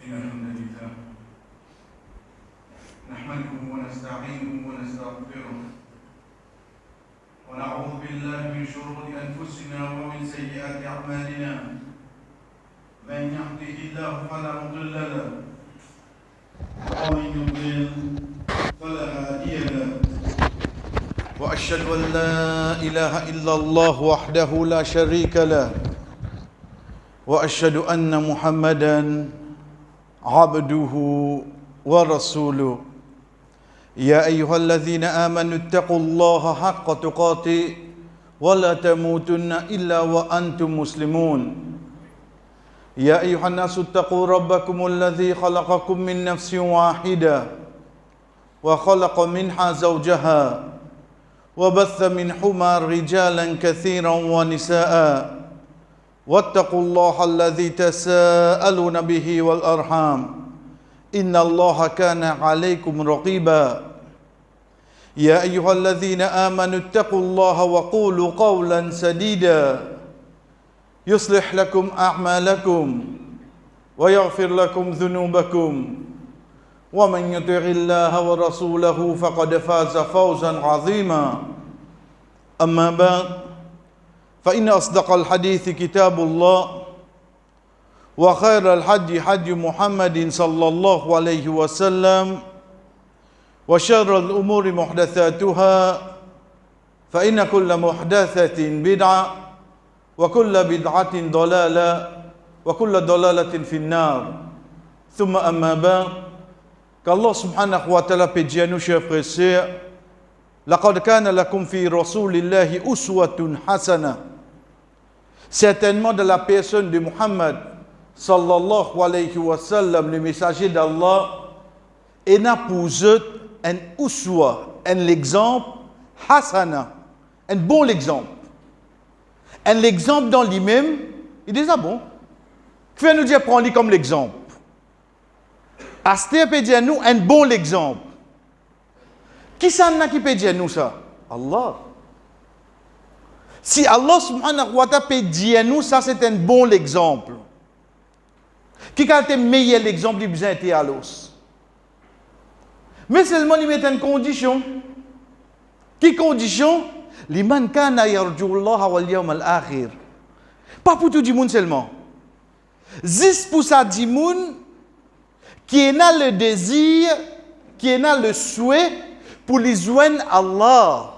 إن الحمد لله نحمده ونستعينه ونستغفره ونعوذ بالله من شرور أنفسنا ومن سيئات أعمالنا من يهده الله فلا مضل له ومن يضلل فلا هادي له وأشهد أن لا إله إلا الله وحده لا شريك له وأشهد أن محمدًا عبده ورسوله يا أيها الذين آمنوا اتقوا الله حق تقاته ولا تموتن إلا وأنتم مسلمون يا أيها الناس اتقوا ربكم الذي خلقكم من نفس واحدة وخلق منها زوجها وبث منهما رجالا كثيرا ونساء واتقوا الله الذي تساءلون به والأرحام إن الله كان عليكم رقيبا يا أيها الذين آمنوا اتقوا الله وقولوا قولا سديدا يصلح لكم أعمالكم ويغفر لكم ذنوبكم ومن يطع الله ورسوله فقد فاز فوزا عظيما أما بعد فإن أصدق الحديث كتاب الله وخير الحدي حدي محمد صلى الله عليه وسلم وشر الأمور محدثاتها فإن كل محدثة بدعة وكل بدعة ضلالة وكل ضلالة في النار ثم أما بعد qu'Allah subhanahu wa ta'ala peut dire à nous, chers frères et sœurs, لقد كان لكم في رسول الله أسوة حسنة. Certainement de la personne de Muhammad sallallahu alayhi wa sallam, le messager d'Allah, et n'a pour eux un uswa, un exemple, hasana, un bon exemple. Un exemple dans lui-même, il dit ah bon, qui fait nous dire prends-le comme l'exemple. Asté peut dire nous un bon exemple. Qui s'en a qui peut dire nous ça? Allah. Si Allah subhanahu wa ta'ala peut dire nous, ça c'est un bon exemple. Qui a été meilleur l'exemple, il besoin été à l'os. Mais seulement il met une condition. Qui condition? Liman kana yarjullaha wal yawm al-akhir. Pas pour tout le monde seulement. Juste pour ça du monde qui a le désir, qui a le souhait pour les joindre Allah.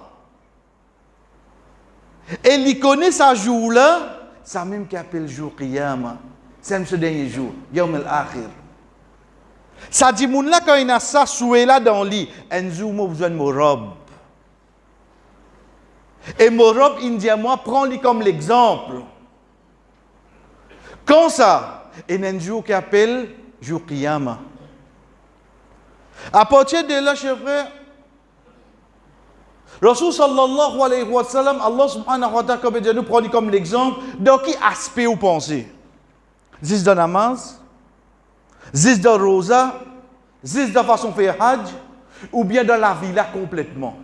Et il connaît ce jour-là, c'est même qui appelle jour Qiyamah. C'est ce dernier jour, Yawm al-Akhir. Ça dit, là, quand il a ça souhait-là dans le lit, un jour, moi, besoin de mon robe. Et mon robe, il dit à moi, prends-le comme l'exemple. Quand ça? Et un jour qui appelle jour Qiyamah. À partir de là, chers frères, Rasul sallallahu alayhi wa sallam, Allah subhanahu wa ta'ala, comme nous prend comme l'exemple, dans quel aspect vous pensez? Zis de namaz, zis de rosa, zis de façon faire hajj, ou bien dans la vie là complètement.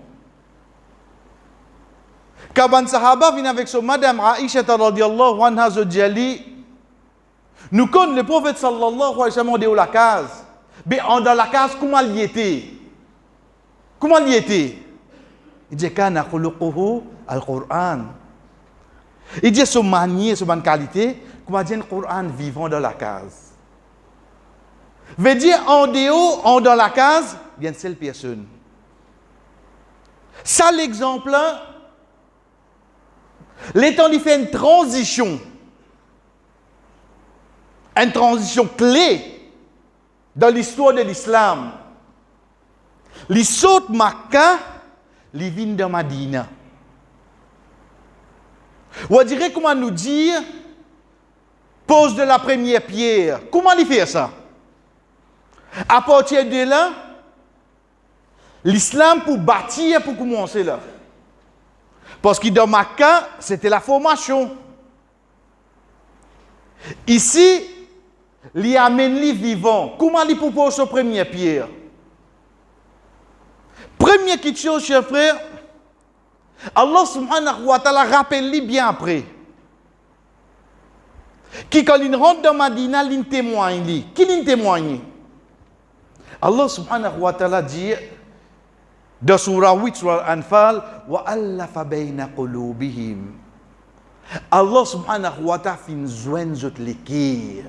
Quand un sahaba vient avec son madame Aïcha radiyallahu anha zodjali, nous connaissons le prophète sallallahu alayhi wa sallam de la case. Mais dans la case, comment il était? Comment il était? Il dit kana khuluquhu al-Qur'an. Il dit son manière, son bonne qualité, comment dire le Coran vivant dans la case. Veut dire en dehors, en dans la case, il y a une seule personne. Ça l'exemple là, l'étant il fait une transition clé dans l'histoire de l'islam. Il saute Makkah, il vient de Madina. On dirait comment nous dire, pose de la première pierre. Comment il fait ça? À partir de là, l'islam pour bâtir, pour commencer là. Parce que dans Makkah, c'était la formation. Ici, il amène les vivants. Comment il propose sa première pierre? Première petite chose, chers frères, Allah subhanahu wa ta'ala rappelle-les bien après. Qui, quand il rentre dans Madina, il témoigne. Qui il témoigne? Allah subhanahu wa ta'ala dit dans surah 8, surah Anfal, wa allafa bayna qulubihim. Allah subhanahu wa ta'ala fin joindre zot l'équire.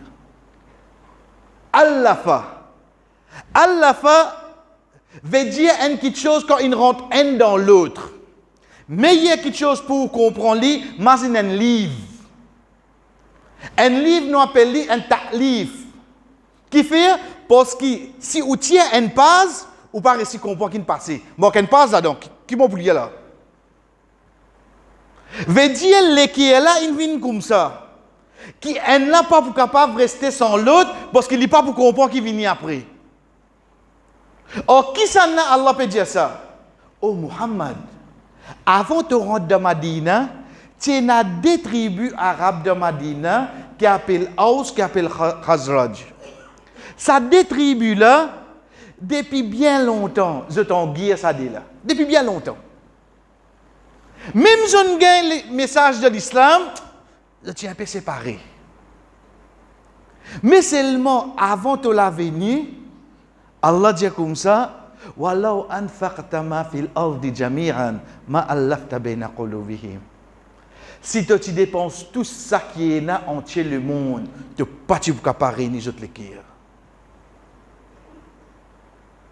Allafa veut dire quelque chose quand il rentre un dans l'autre. Mais il y a quelque chose pour comprendre, mais c'est un livre. Un livre, nous appelons un ta'lif. Qui fait, parce que si vous tiens une page, ou pas réussi comprendre qu'il passe. Bon, une page là donc, qui m'a oublié là? Veut dire les qui est là, il vient comme ça. Qui n'a pas pour capable de rester sans l'autre, parce qu'il n'est pas pour comprendre qui vient après. Or, qui ça n'a Allah peut dire ça? Oh Muhammad, avant de rentrer dans Madina, tu as des tribus arabes de Madina qui appellent Aus, qui appellent Khazraj. Ça des tribus là, depuis bien longtemps, je t'en guide ça là. Depuis bien longtemps. Même si on gagne le message de l'islam, je tiens un peu séparé. Mais seulement avant de la venue, Allah dit comme ça, Walau anfaqta ma fil ardi jami'an ma allafta baina qulubihim. Si tu dépenses tout ça qui est là entier le monde, tu n'as pas de capable ni autres l'équire.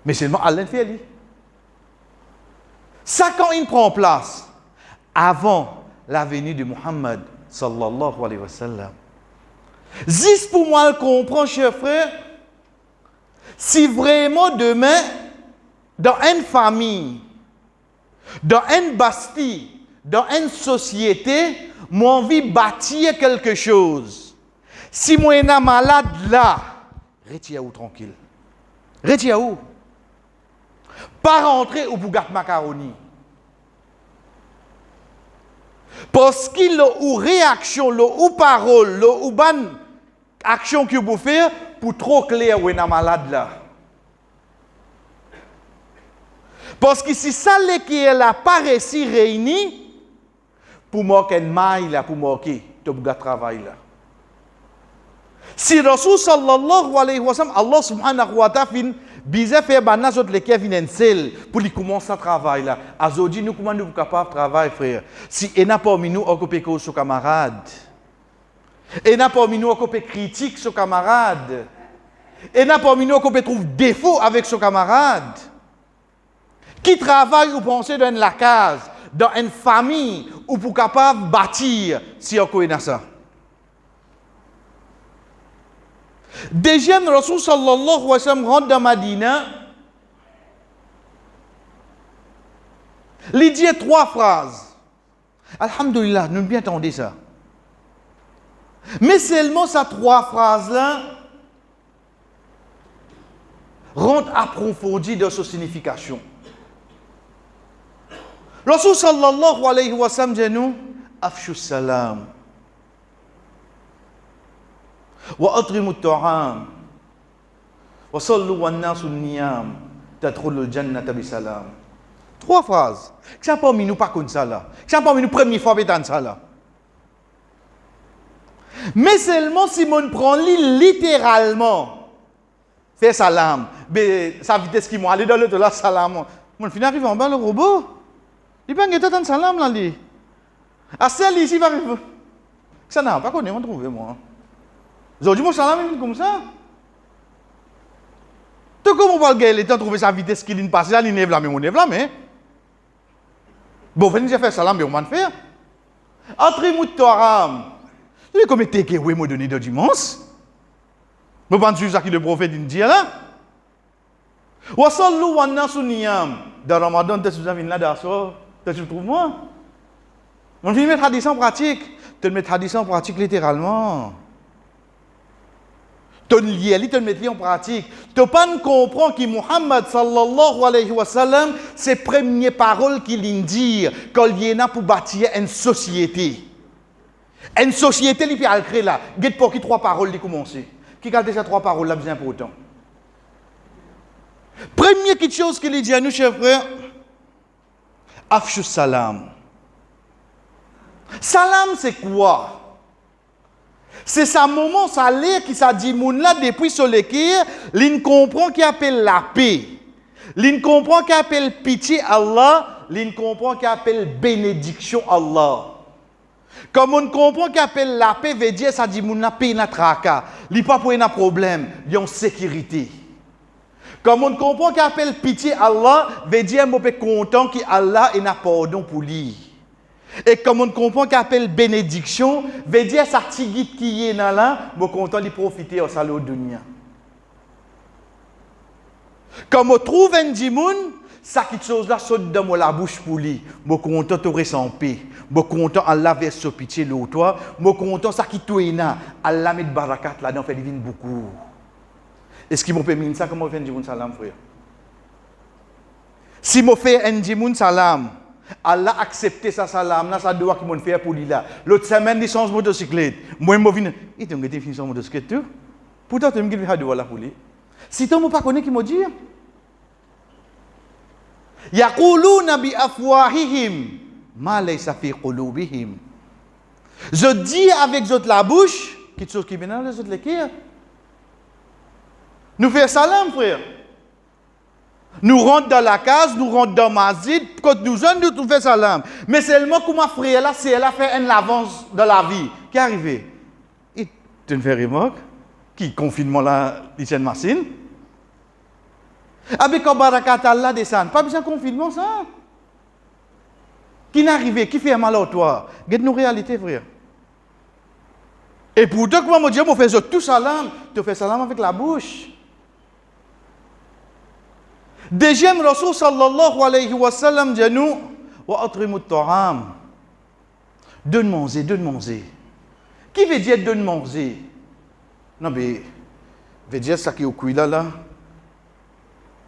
Mais seulement Allah fait. Ça quand il prend place avant la venue de Muhammad sallallahu alayhi wa sallam. Juste pour moi le comprendre, chers frères, si vraiment demain, dans une famille, dans une bastille, dans une société, moi envie bâtir quelque chose. Si moi suis malade là, retire où tranquille. Retire où? Pas rentrer au bougat macaroni. Parce qu'il a une réaction, une parole, une action que vous faites pour trop clair où est malade là. Parce que si ça qui est là pas réussi réuni, pour moi qu'un maille là pour moquer, tu as travail là. Si Rasul sallallahu alayhi wa sallam, Allah subhanahu wa ta'ala fin bizarre faire banna zot les qui viennent seul pour lui commencer à travailler là. Azodi nous comment nous capable travail frère. Si et n'a pas nous occuper que sur camarade. Et n'a pas nous occuper critique sur camarade. Et n'a pas nous occuper trouve défaut avec son camarade. Qui travaille ou penser dans la case, dans une famille ou pour capable bâtir si on connaît ça. Deuxième, Rasul sallallahu alayhi wa sallam rentre dans Madina. Il dit 3 phrases. Alhamdulillah, nous bien entendu ça. Mais seulement ces 3 phrases-là rentrent approfondies dans sa signification. Rasul sallallahu alayhi wa sallam dit nous, Afshu salam. وأطعموا الطعام وصلوا والناس النيام تدخلوا الجنة بسلام. 3 phrases. Ça pas nous pas comme ça là. Ça pas nous première fois pétant ça là. Mais seulement si on prend littéralement fait salam, ben sa vitesse qui m'a aller dans l'autre là salam. Mon fin arrive en bas le robot. Il pas ngeta tant salam là lui. À celle ici va arriver. Ça n'a pas connu on trouver moi. Aujourd'hui, mon salam est comme ça. Tout comme on va le temps trouver sa vitesse qui passe là, il nève là, mais on nève là, mais. Bon, venez faire salam, mais on va le faire. Entre moutaram. Il est comme t'es que oui, me donner de dimanche. Je pense que c'est ce que le prophète dit là. Wa sallu wa nasu niyam. Dans Ramadan, tu as vu là, d'accord? Tu trouves moi? On vient mettre hadith en pratique. Tu le mets hadith en pratique littéralement. Tu le mets en pratique. Tu pas comprendre que Muhammad sallallahu alayhi wa sallam, c'est les premières paroles qu'il dit quand il y a pour bâtir une société. Une société, il peut la créer là. Get pour qui 3 paroles qui commencent. Qui a déjà 3 paroles là, bien important. Première petite chose qu'il dit à nous, chers frères, Afshu salam. Salam, c'est quoi? C'est ça moment, ça l'air qui ça dit moun là depuis sur l'équerre, l'in comprend qui appelle la paix. L'in comprend qui appelle pitié Allah, l'in comprend qui appelle bénédiction Allah. Comme on comprend qui appelle la paix, veut dire ça dit moun la paix na traka, li pas pour un problème, il y a une sécurité. Comme on comprend qui appelle pitié Allah, veut dire moi suis content que Allah ait un pardon pour lui. Et comme on comprend qu'il appelle bénédiction, veut dire ça tigit qui est là, je suis content de profiter au salaud dunya. Comme on trouve un dimoun, ça quelque chose là saute dans la bouche pour lui. Je suis content de rester paix. Je suis content Allah verse sa pitié l'eau toi. Je suis content ça qui tourne. Allah met barakat là-dedans fait divine beaucoup. Est-ce qu'il m'a permis ça comment faire un dimoun salam frère? Si je fais un dimoun salam, Allah accepte sa salam, ça doit qu'il m'ont fait pour lui là. L'autre semaine, il change de motocyclette. Moi, je viens, il t'a dit qu'il change de motocyclette tout. Pourtant, tu me dis qu'il va là pour lui. Si tu ne pas connais qui m'a dit, yaquluna bi afwahihim ma laysa fi qulubihim. Je dis avec la bouche, quelque chose qui vient dans les autres l'équerre. Nous faisons salam, frère. Nous rentrons dans la case, nous rentrons dans ma masjid, quand nous jeunes, nous faisons salam. Mais seulement comme ma frère là, c'est elle a fait un avance dans la vie. Qui est arrivé? Il te fait remarque. Qui confinement là, il tient une machine. Avec un barakat Allah descend. Pas besoin de confinement ça. Qui n'est arrivé? Qui fait un mal à toi? Regarde nos réalités, frère. Et pourtant, comment me dire, je fais tout salam, tu fais salam avec la bouche. Deuxième Rasul sallallahu alayhi wa sallam dit nous wa atrimu ta'am. Donne manger, donne manger. Qui veut dire donne manger? Non mais veut dire ça qui est au cuit là.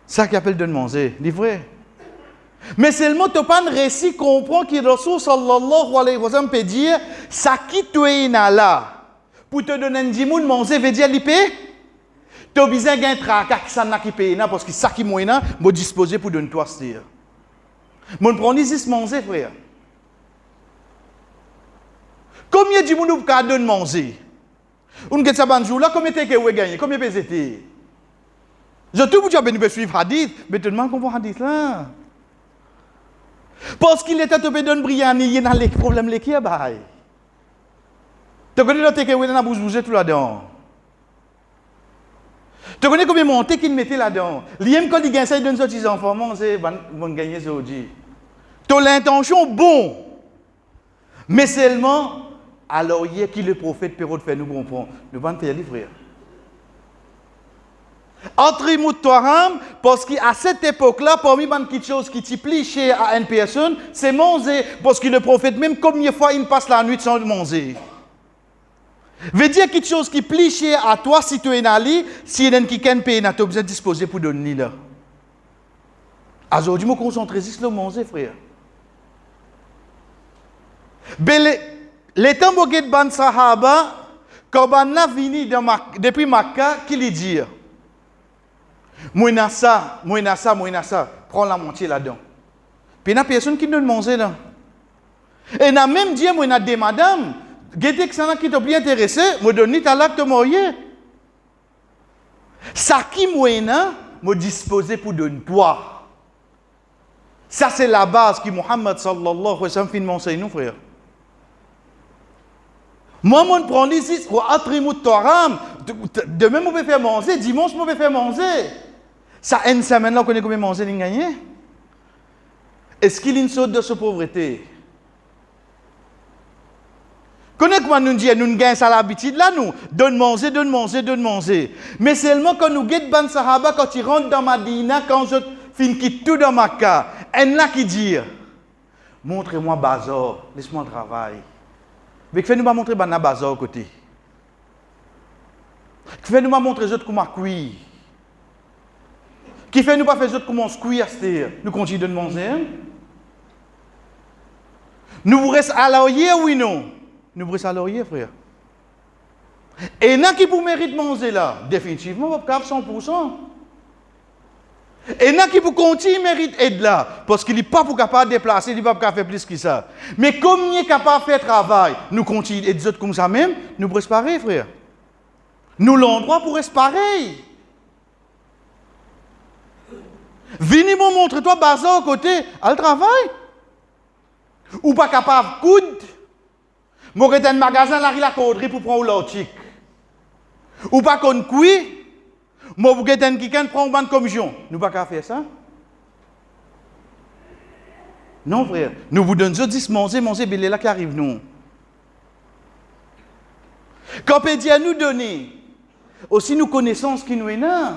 Ça qui appelle donne manger, c'est vrai. Mais seulement tu pas un récit comprend que Rasul sallallahu alayhi wa sallam peut dire ça qui tu es là pour te donner un dimoun manger veut dire l'ipé. Tu as besoin d'un tracas qui s'en a qui paye parce que ça qui est là, je disposer pour donner toi c'est. Mon prend ici manger frère. Combien de gens vous avez donné manger? On get ça ban jour là combien t'es que vous gagné? Combien pesé? Je tout vous avez nous suivre hadith, mais tout le monde comprend hadith là. Parce qu'il était tombé d'un brillant, il y a dans les problèmes les qui est bail. Tu connais le que vous dans la bouche tout là-dedans. Tu connais combien de montées qu'il mettait là-dedans? L'IM, quand il gagne ça, il donne ça à ses enfants, ils vont gagner ça aujourd'hui. Tu as l'intention bon. Mais seulement, alors hier, qui le prophète peut faire nous comprendre? Nous allons faire les frères. Entre Moutoram, parce qu'à cette époque-là, parmi les petites choses qui t'y plient à une personne, c'est manger. Parce que le prophète, même combien de fois il passe la nuit sans manger. Veut dire quelque chose qui plie à toi si tu es dans l'île, si il y a qui paye, tu as besoin de disposer pour donner là. Aujourd'hui, je me concentre sur le manger, frère. Les temps où de ban sahaba, quand on a venu depuis Makkah, qui lui dit moi na ça, prends la moitié là-dedans. Puis il y a personne qui donne manger là. Et il a même dit moi na des madame Gete que ça qui t'a bien intéressé, me donne ta l'acte moyen. Ça qui moyen, me disposer pour donner toi. Ça c'est la base que Muhammad sallallahu alayhi wa sallam fin m'enseigne nous frère. Moi mon prend ici wa atrimu taram, demain on peut faire manger, dimanche on peut faire manger. Ça une semaine là on connaît combien manger ni gagner. Est-ce qu'il y a une sorte de ce pauvreté? Connais comment nous disons, nous gagnons ça l'habitude là, nous. Donne manger. Mais seulement quand nous guettons ban sahaba, quand ils rentrent dans Madina, quand je finis quitte tout dans Makkah, il y en a qui disent, montrez-moi bazar, laisse-moi travailler. Mais que fait-nous pas montrer ban bazar au côté? Que fait-nous pas montrer les autres comment cuire? Qui fait nous pas faire les autres comment se cuire? Nous continuons de manger. Nous vous restons à l'oreiller, oui non? Nous brisons à l'oreiller, frère. Et il y a qui pour mérite manger là? Définitivement, vous avez 100%. Et il y a qui pour continuer mérite aide là, parce qu'il n'est pas pour capable de déplacer, il n'est pas pour faire plus que ça. Mais comme il est capable de faire travail, nous continuons et des autres comme ça même, nous restons pareil, frère. Nous l'endroit pour rester pareil. Venez me montrer toi bazar au côté, à le travail. Ou pas capable de coudre. Moi, j'ai un magasin, là, il a coudre pour prendre l'autique. Ou pas qu'on cuit. Moi, vous avez un quelqu'un prend une bonne commission. Nous pas qu'à faire ça. Non, frère. Nous vous donnons 10 manger, belé là qui arrive, nous. Quand on dit à nous donner, aussi nous connaissons ce qui nous est là.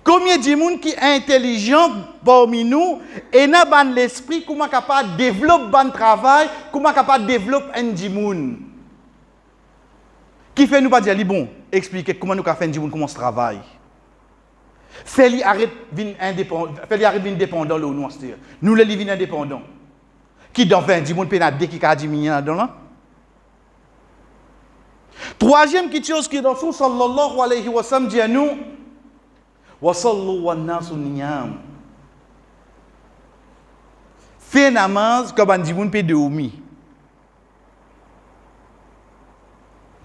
Combien de gens qui sont intelligents parmi nous et n'a pas l'esprit, comment capable de développer un travail, comment capable de développer un gens qui fait nous pas dire bon, expliquer comment nous faire un gens comment on travaille. Fais-lui arrête d'être indépendant, fais-lui arrête d'être dépendant là où nous sommes. Nous les vivons indépendants. Qui dans 20 gens pénadé qui a 10 millions dans là. Troisième chose qui dans son sallallahu alayhi wa sallam dit à nous wasallu wan nasu niyam. Fais namaz comme on dit moun pe de oumi.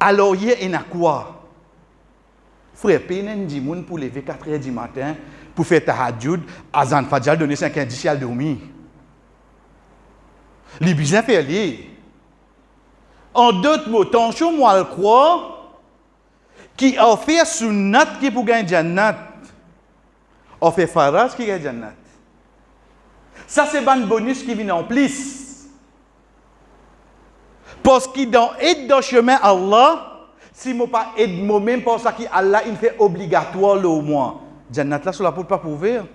Alors hier en a quoi? Frère penen dit moun pour lever 4h du matin pour faire tahajjud, azan fajr donner 5 indicial de oumi. Li bizarre faire li. En d'autres mots, tension moi le croire qui a fait sunnat qui pour gagner jannat. On fait faraj qui gagne jannat. Ça c'est un bonus qui vient en plus. Parce que dans aide dans chemin Allah, si moi pas aide moi-même pour ça qui Allah il fait obligatoire le moins. Jannat là sur la porte pas pour ouvrir.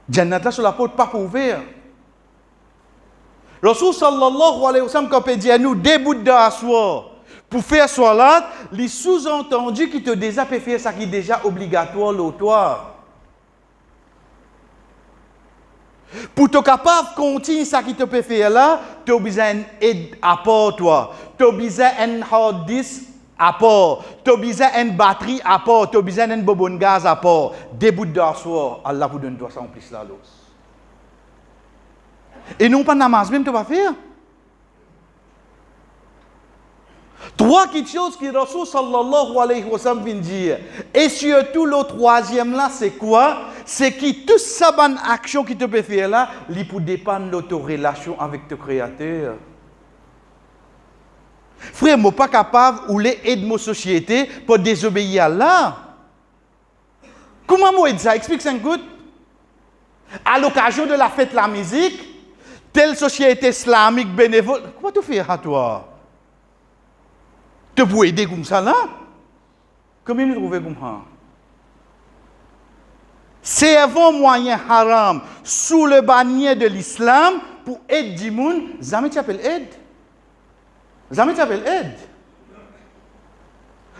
Jannat là sur la porte pas pour ouvrir. Rasul sallallahu alayhi wa sallam quand il dit à nous début de assoir pour faire salat, les sous-entendus qui te déjà fait faire ça qui est déjà obligatoire l'autoire. Pour te capable de continuer ça qui te peut faire là, tu as besoin d'aide à part toi. Tu as besoin d'un hard disk à part. Tu as besoin d'une batterie à part. Tu as besoin d'un bonbonne gaz à part. Début de soir, Allah vous donne ça en plus là. Et non pas namaz même tu vas faire. Trois choses que Rasul sallallahu alayhi wa sallam vient dire. Et surtout le troisième là, c'est quoi? C'est que toute sa bonne action qui te peut faire là, il peut dépendre de ta relation avec ton Créateur. Frère, je ne suis pas capable ou les aider ma société pour désobéir à Allah. Comment moi dire ça? Explique ça un coup. À l'occasion de la fête de la musique, telle société islamique bénévole, comment tu fais à toi? Tu peux aider comme ça là? Comment nous trouvons comme ça? C'est un moyen haram sous le bannière de l'islam pour aider les gens. Jamais tu appelles aide. Jamais tu appelles aide.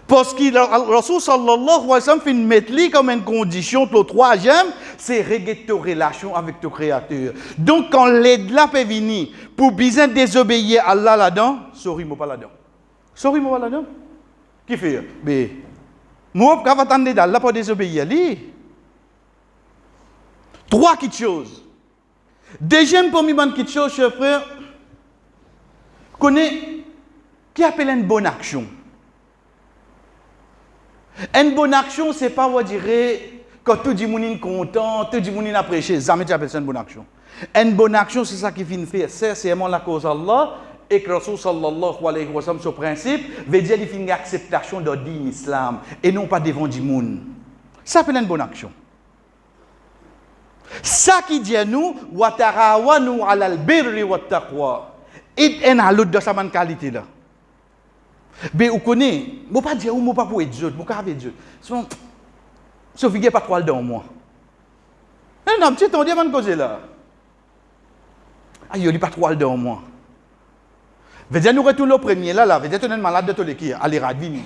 Parce que le Rasul sallallahu alayhi wa sallam fait mettre comme une condition, le troisième, c'est régler ta relation avec ton Créateur. Donc quand l'aide là peut venir pour bien désobéir à Allah là-dedans, sorry, moi pas là-dedans. Sorry, moi pas là-dedans. Qui fait? Mais moi, je vais attendre là pour désobéir à lui. Trois petites choses. Deuxième pour moi, petite chose, cher frère, connaît qui appelle une bonne action. Une bonne action, ce n'est pas, on dirait, quand tout le monde est content, tout le monde est apprécié. Jamais tu appelles ça une bonne action. Une bonne action, c'est ça qui vient faire. C'est seulement la cause d'Allah. Et que Rasul sallallahu alayhi wa sallam, ce principe, veut dire qu'il y a une acceptation de l'islam et non pas devant du monde. Ça s'appelle une bonne action. Ça qui dit à nous, wa tarawanu ala al-birri wa taqwa. Et on a l'autre de sa bonne qualité là. Mais vous connaissez, je ne peux pas dire, je ne peux pas pour être Dieu, je ne peux pas avec Dieu. Sauf qu'il n'y a pas trop dans moi. Non, petit, on dit avant de causer là. Ah, il n'y a pas trop dans moi. Veut dire, nous retournons au premier là, veut dire, tu es malade de tous les qui, allez, radvini.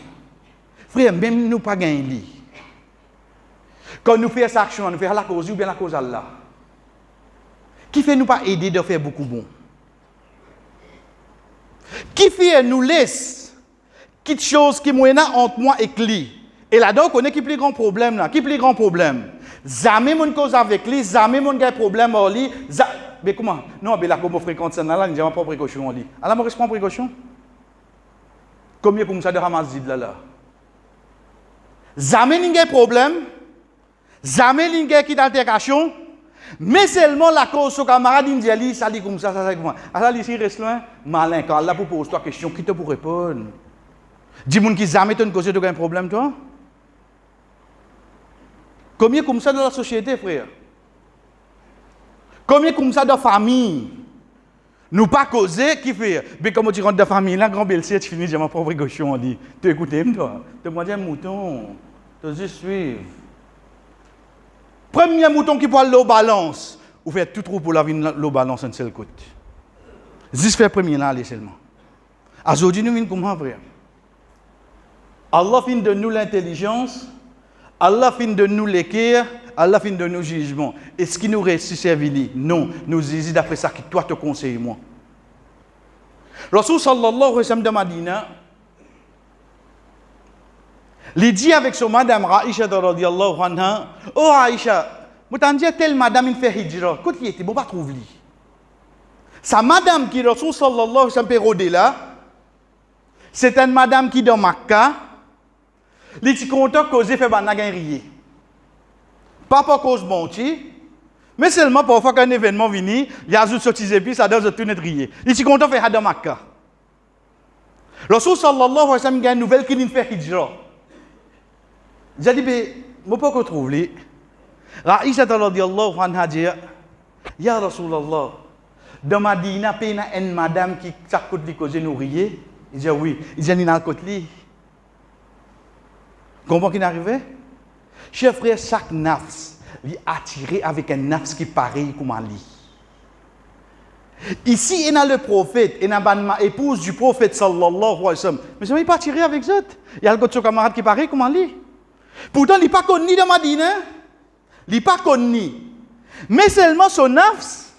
Frère, même nous pas gagner. Quand nous faisons cette action, nous faisons la cause ou bien la cause Allah. Qui fait nous pas aider de faire beaucoup bon? Qui fait nous laisse quelque chose qui est entre moi et lui Et là-dedans, on connaît qui plus grand problème là, qui plus grand problème. Jamais mon cause avec lui, jamais mon gars problème avec lui. Mais comment? Non, mais là, comme on fréquente ça, là, on pas précaution on dit. Alors, moi, je prends précaution. Combien comme ça de Ramazid là? Jamais il y a problème, jamais il y a d'altercation, mais seulement la cause de camarade indiali, ça dit comme ça comme moi. Alors ici reste loin, malin, quand Allah pose toi question, qui te pour répondre? Dis-moi qui jamais te cause de un problème toi? Combien comme ça dans la société, frère? Combien comme ça dans la famille? Nous pas causer, qui fait? Mais comme tu rentres dans la famille, là, grand belle-sœur, tu finis, j'ai ma propre gauche, on dit. Tu écoutes, toi? Tu me dis un mouton, tu juste suivre. Premier mouton qui parle l'eau balance, ou fait tout trop pour la vie, l'eau balance un seul côté. Juste faire premier là, allez seulement. Aujourd'hui, nous venons comment, frère? Allah fin de nous l'intelligence, Allah fin de nous l'équerre, Allah fin de nous jugement. Est-ce qu'il nous reste servi? Non, nous disons d'après ça que toi te conseilles moi. Rasul sallallahu alayhi wa sallam de Madina, il dit avec son madame Aïcha radiyallahu anha, oh Aïcha, je t'en dis telle madame il fait hijra, écoute il était bon pas trouver lui. Sa madame qui Rasul sallallahu alayhi wa sallam pérodé là, c'est une madame qui dans Makkah. Les petits contents causés fait banagan rier. Pas pour cause bonti, mais seulement parfois qu'un événement vient, il y a juste sorti puis ça donne tout net rier. Les petits contents fait hadam Makka. Rasul sallallahu alayhi wa sallam a une nouvelle qui nous fait hijra. J'ai dit ben moi pas qu'on trouve lui. Aïcha radhiyallahu anha dit ya Rasulullah dans Madina pena une madame qui ça côté li causer nous rier. Il dit oui, il dit ni dans côté li. Comment qu'il est arrivé? Chers frères, chaque nafs est attiré avec un nafs qui est pareil comme Ali. Ici, il y a le prophète, il y a ma épouse du prophète sallallahu alayhi wa sallam. Mais il n'est pas attiré avec ça. Il y a le camarade qui est pareil comme Ali. Pourtant, il n'est pas connu dans Madina. Il n'est pas connu. Mais seulement son nafs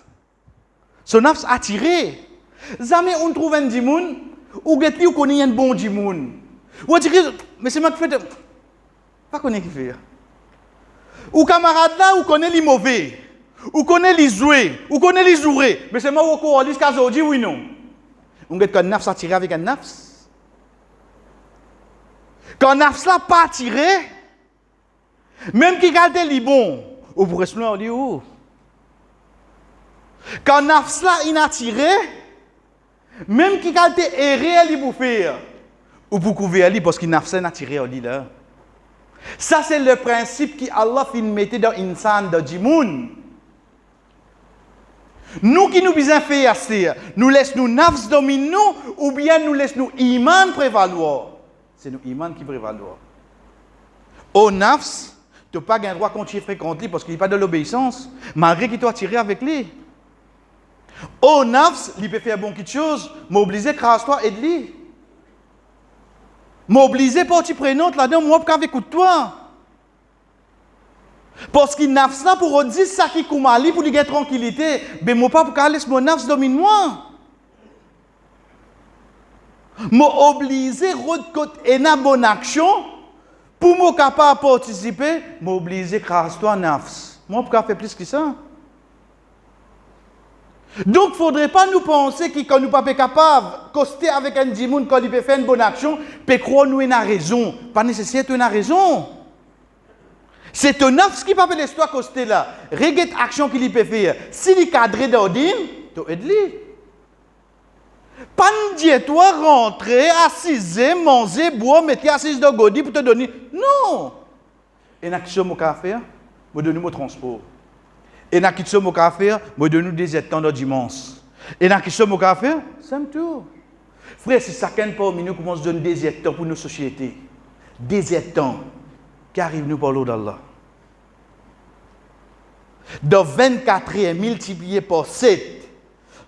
attiré. Jamais on trouve un dimoun, ou on connaît un bon dimoun. Ou on dit, mais c'est moi qui fais. Pas connaître qui fait. Ou camarade là, ou connaît les mauvais, ou connaît les jouets, ou connaît les jouets. Mais c'est moi qui au jusqu'à aujourd'hui, oui non. On dit qu'un nafs attiré avec un nafs. Quand nafs là pas attiré, même qui garde les bons, ou pour rester là, on dit où? Quand nafs là inattiré, même qui garde erré, il pour faire, ou pour couvrir lui parce qu'il nafs là attiré, on dit là. Ça, c'est le principe qu'Allah fin mettait dans l'insan, dans Jimoun. Nous qui nous besoin faire assez, nous laissons nous nafs dominer nous, ou bien nous laissons nous iman prévaloir. C'est nous iman qui prévaloir. Au nafs, tu n'as pas un droit contre lui fréquenter parce qu'il n'y a pas de l'obéissance, malgré qu'il t'a attiré avec lui. Au nafs, il peut faire bon quelque chose, m'obliger, crasse-toi et de lui. M'obliger pour tu prénotes là-dedans, moi, avec toi. Parce qu'il n'a pas pour dire ça qui est pour lui gagner tranquillité. Mais moi, pas pour qu'elle laisse mon nafs domine moi. M'obliger à une bonne action pour moi capable de participer. M'obliger à crasse-toi nafs. Moi, pour faire plus que ça. Donc, il ne faudrait pas nous penser que quand nous ne sommes pas capables de coster avec un dimoun quand il peut faire une bonne action, peut croire nous une raison. Pas nécessaire une raison. C'est un nafs qui ne peut pas laisser toi coster là. Regarde l'action qu'il peut faire. S'il est cadré d'ordine, tu aides-lui. Pas dire toi rentrer, assiser, manger, boire, mettre assise de godi pour te donner. Non. Et n'a qui sommes au café, me donner mon transport. Et n'a qui sommes au café, me donner des temps de dimanche. Et n'a qui sommes au café, c'est tout. Frère, c'est chacun parmi nous commence à donner des temps pour nos sociétés. Des temps qui arrivent nous par l'eau d'Allah. Dans 24 heures multiplié par 7,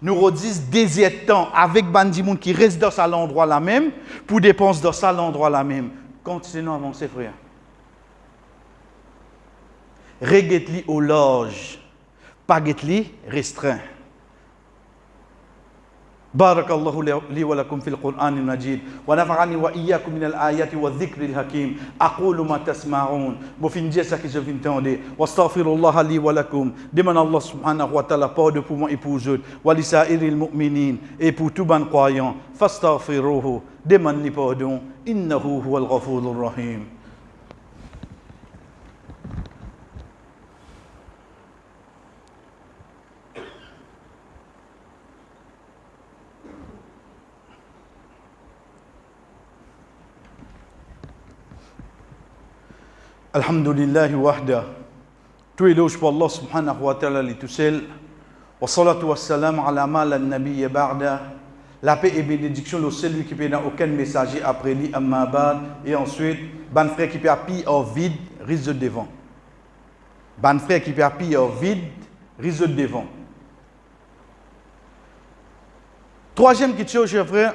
nous redisons des temps avec Bandimoun qui reste dans cet endroit là même, pour dépenser dans cet endroit là même. Continuons à avancer, frère. Regarde-li au large, pas guette-li restreint. بارك الله لي ولكم في القرآن المجيد ونفعني وإياكم من الآيات والذكر الحكيم أقول ما تسمعون بفنجي ça que je viens d'entendre واستغفر الله لي ولكم demande Allah subhanahu wa ta'ala pardon pour moi et pour eux ولسائر المؤمنين et pour tout bon croyant فاستغفروه demande pardon إنه هو الغفور الرحيم. Alhamdulillah wahda. Tout éloge pour Allah subhanahu wa ta'ala li tout seul. Wa salatu wa salam ala ma la nabiyya ba'da. La paix et bénédiction le celui qui peut n'a aucun messager après lui amma ba'd. Et ensuite, ban frère qui peut appuyer au vide, risque de devant. Ban frère qui peut appuyer au vide, risque de devant. Troisième question, chers frères,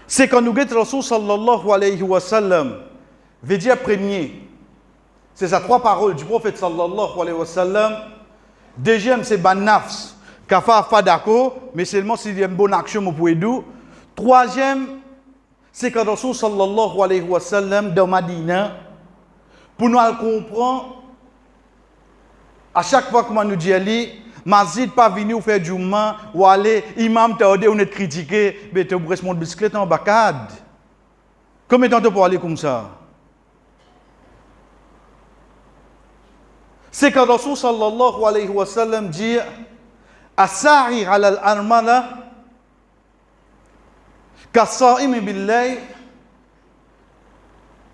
c'est quand nous guettons Rasul sallallahu alayhi wa sallam. Veut dire premier, c'est ça trois paroles du prophète sallallahu alayhi wa sallam. Deuxième, c'est ban nafs, kafa fa d'accord, mais seulement s'il y a une bonne action, vous pouvez dire. Troisième, c'est quand Rasul sallallahu alayhi wa sallam dans Madina, pour nous comprendre, à chaque fois que nous dit ali, Mazid pas venir faire du mal, ou aller, imam t'a dit, on est critiqué, mais tu restes mon bicyclette en bacade. Combien de temps pour aller comme ça? C'est quand Rasul sallallahu alayhi wa sallam dit As-sa'i ala al-armala Kas-sa'imi bil-layl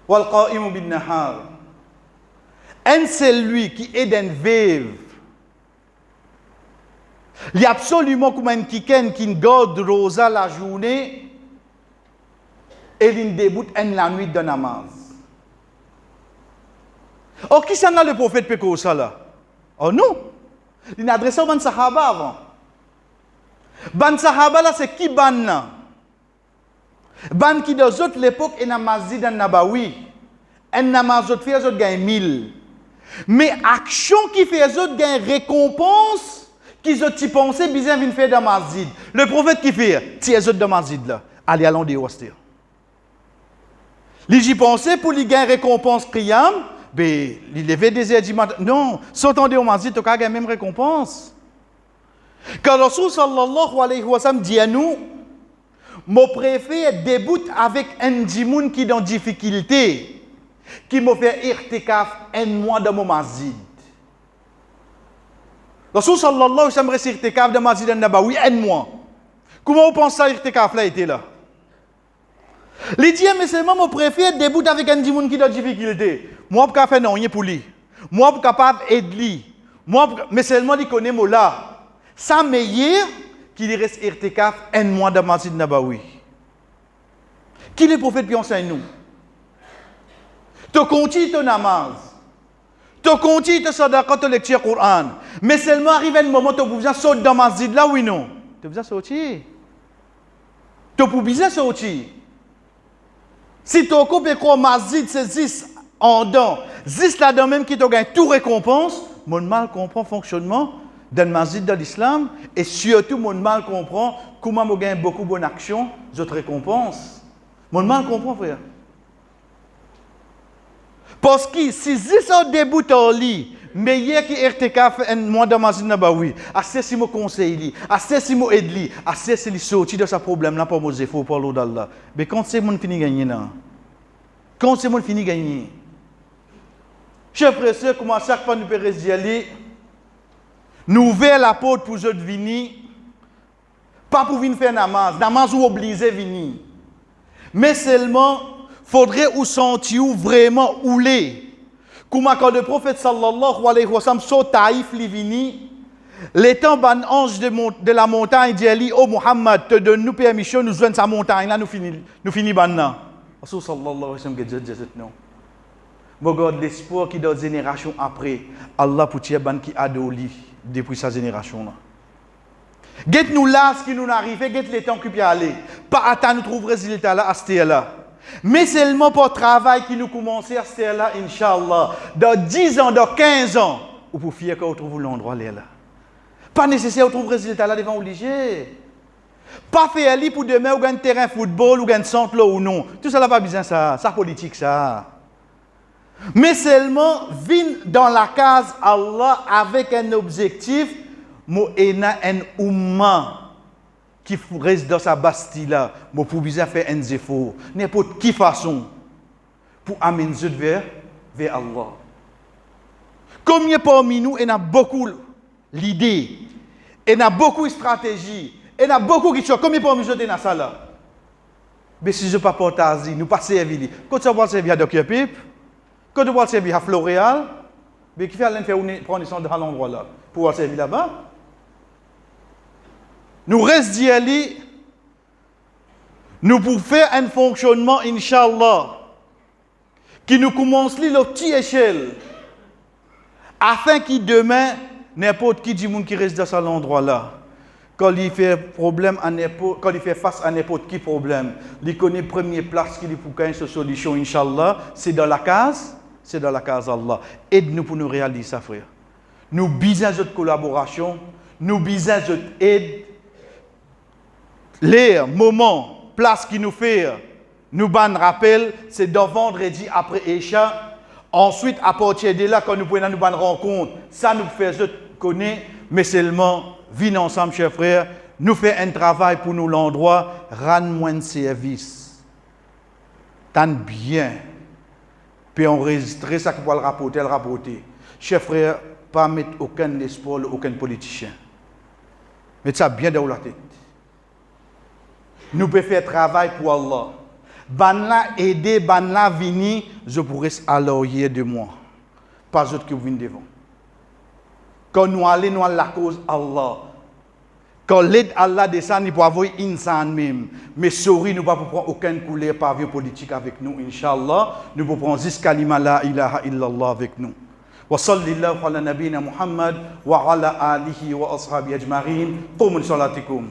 Wal-qa'imu bin-nahar. Un celui qui est d'un veuve, il y a absolument comme un kiken qui garde rosa la journée et il débute la nuit de namaz. Oh, qui s'en a le prophète Péko ça là? Oh non! Il a adressé au Ban Sahaba avant. Ban Sahaba là, c'est qui Ban là? Ban qui dans autres l'époque est dans Masjid an-Nabawi. Un namaz autres fait autres gagne 1000. Mais action qui fait autres gagne récompense qu'ils ont y pensé bien vient faire dans Masjid. Le prophète qui fait tiens autres dans Masjid là. Allez allons des hosties. Li j'y pensait pour lui gagner récompense qiyam. Ben, il levait des heures du matin. Non, s'entendez au masjid, tu as la même récompense. Quand Rasul sallallahu alayhi wa sallam dit à nous, mon préféré débute avec un djimoun qui est dans difficulté, qui m'a fait irtikaf un mois dans mon masjid. Rasul sallallahu alayhi wa sallam reste irtikaf dans le masjid an-Nabawi un mois. Comment vous pensez que irtikaf là était là? Les dieux, mais seulement mon préféré débute avec un djimoun qui est dans difficulté. Moi, je ne peux pas faire rien pour lui. Moi, je suis capable d'aider lui. Mais seulement il connaît moi là. Ça meilleur qu'il reste irtikaf un mois dans le masjid Nabawi. Qui est le prophète qui enseigne nous? Tu continues ton namaz. Tu continues ton sadaqa, tu lecture Coran. Mais seulement arrive un moment où tu as besoin de sortir dans le masjid là, oui non? Tu as besoin de sortir. Tu as besoin de sortir. Si tu occupes le masjid, c'est 10 en dents. 10 là-dedans même qui te gagne tout récompense, mon mal comprend le fonctionnement d'un masjid de l'islam et surtout mon mal comprend comment je gagne beaucoup de bonnes actions, d'autres récompenses. Mon mal comprend, frère. Parce que si 10 ans débute en lit, meilleur qui RTK un mois de masjid Nabawi, assez si mon conseil, assez si mon aide, assez si il sorti de ce problème-là pour mon effort pour l'eau d'Allah. Mais quand c'est mon fini gagner là, quand c'est mon fini gagner, chers frères et sœurs, comme à chaque fois nous pouvons y aller, nous ouvrons la porte pour eux de venir, pas pour venir faire namaz ou obliger venir, mais seulement faudrait ou sentir vraiment ouler. Comme quand le prophète sallallahu alayhi wa sallam saut Taïf li vini, l'étant ban ange de la montagne dit oh Muhammad te donne nous permission nous joindre sa montagne là nous fini ban là. Rasul sallallahu alayhi wa sallam dit non. Regarde l'espoir qui dans génération après Allah pour tirer ban qui adoli depuis sa génération là. Get nous là ce qui nous arrive, get les temps qui peut aller. Pas attendre nous trouver résultat là à ce là. Mais seulement pour le travail qui nous commence à ce là, Inch'Allah, dans 10 ans, dans 15 ans, ou pour fier qu'on trouve l'endroit là. Pas nécessaire de trouver résultat là devant obligé. Pas faire ali pour demain ou gagner terrain football ou gagner centre là ou non. Tout ça là pas besoin ça, ça politique ça. Mais seulement vin dans la case Allah avec un objectif, mo ena un umma qui reste dans sa bastille là, mo pour bien faire un effort, n'importe qui façon pour amener vers Allah. Combien parmi nous, il y a beaucoup l'idée, il y a beaucoup de stratégies, il y a beaucoup de choses. Combien parmi nous, il y a ça là? Mais si je ne pas partager, nous pas servir. Quand tu vas servir à Dr. Pip, quand tu vas servir à Floréal, mais qui fait aller faire prendre son dans l'endroit là pour servir là-bas? Nous restons d'y nous pouvons faire un fonctionnement, Inch'Allah, qui nous commence le petit échelle, afin que demain, n'importe qui du monde qui reste dans cet endroit-là, quand il fait problème quand il fait face à n'importe qui problème, il connaît la première place qu'il pour gagner cette solution, Inch'Allah, c'est dans la case Allah. Aide-nous pour nous réaliser ça, frère. Nous besoin de collaboration, nous besoin de aide. Les moments, place qui nous fait, nous ban rappel, c'est dans vendredi après Isha. Ensuite, à partir de là, quand nous prenons une bonne rencontre, ça nous fait connaître, mais seulement, venons ensemble, chers frères, nous faisons un travail pour nous l'endroit, rendre moins de service. Tant bien. Puis enregistrer ça pour le rapporter. Chers frères, pas mettre aucun espoir, aucun politicien. Mettez ça bien dans la tête. Nous pouvons faire travail pour Allah. Banla aider, banla venir, je pourrais alors hier de moi. Pas autre que vous venez devant. Quand nous allons à la cause Allah. Quand l'aide Allah descend, nous pouvons avoir insan même. Mais sorry, nous ne pouvons pas prendre aucune couleur par politique avec nous, Inch'Allah. Nous pouvons prendre juste kalima la ilaha illallah avec nous. Wa sallallahu ala nabina Muhammad wa ala alihi wa ashabi ajma'in. Qumu salatikum.